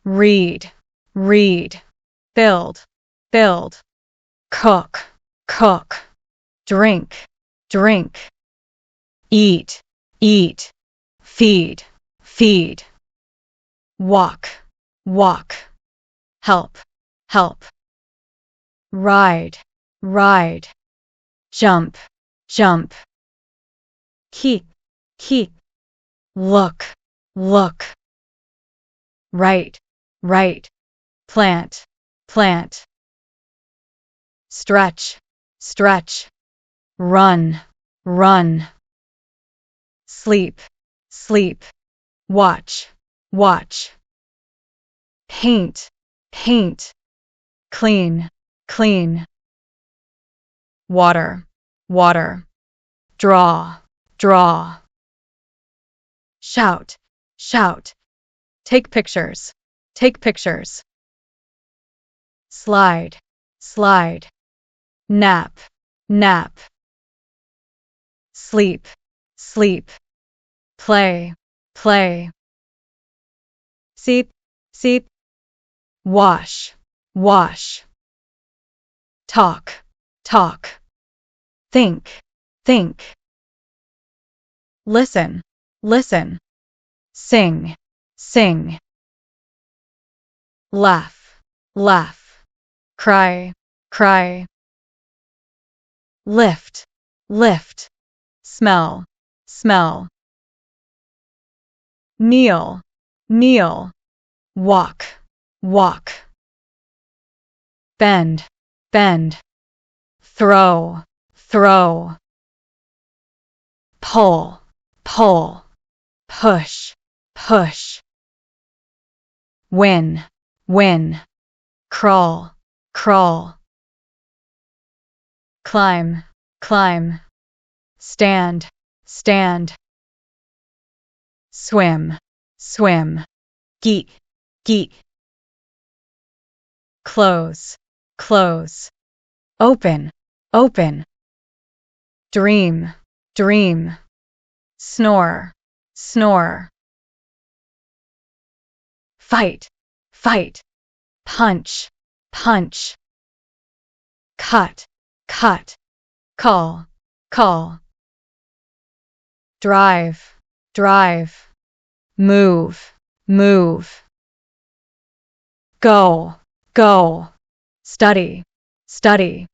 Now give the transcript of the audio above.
read, read, build, build, cook, cook, drink, drink, eat, eat, feed, feed, walk, walk, help, help, ride, ride, jump, jump, keep, keep, look, look, write, write, plant, plant, stretch, stretch, run, run, sleep, sleep, watch, watch, paint, paint, clean, clean, water, water, draw, draw, shout, shout, take pictures, take pictures, slide, slide, nap, nap, sleep, sleep, play, play, seep, seep, wash, wash, talk, talk, think, think, listen, listen, sing, sing, laugh, laugh, cry, cry, lift, lift, smell, smell, kneel, kneel, walk, walk, bend, bend, throw, throw, pull, pull, push, push, win, win, crawl, crawl, climb, climb, stand, stand, swim, swim, geek, geek, close, close, open, open, dream, dream, snore, snore, fight, fight, punch, punch, cut, cut, call, call, drive, drive, move, move, go, go, study, study,